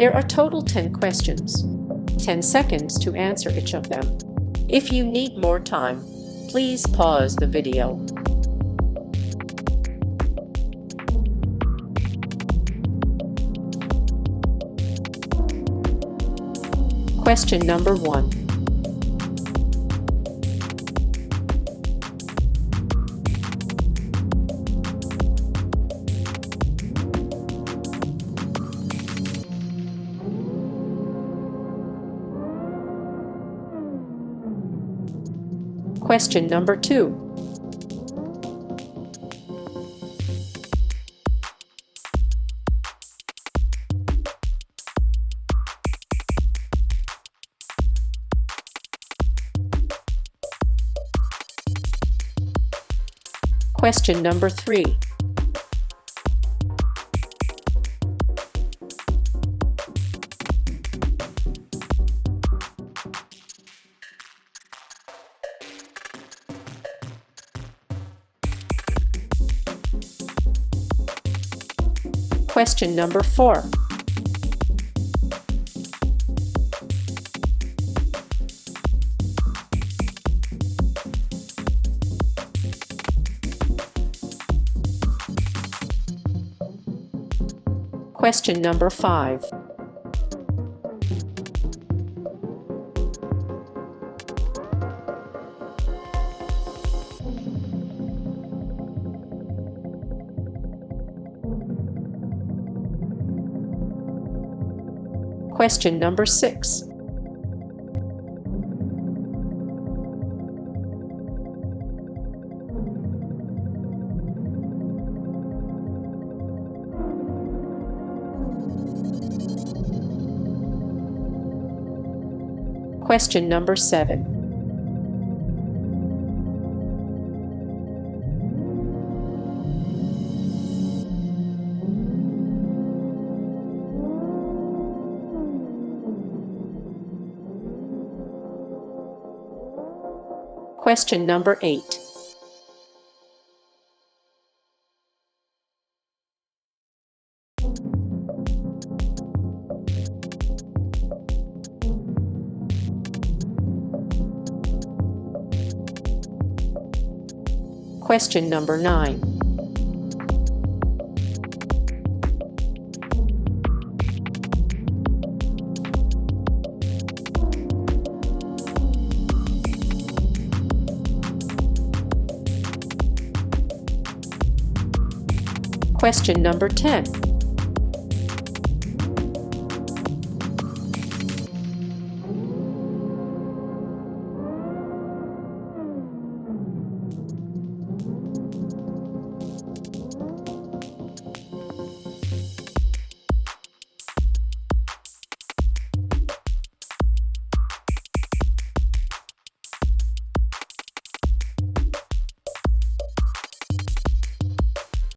There are total 10 questions, 10 seconds to answer each of them. If you need more time, please pause the video. Question number 1. Question number 2. Question number 3. Question number 4. Question number 5. Question number 6. Question number 7. Question number 8. Question number 9. Question number 10.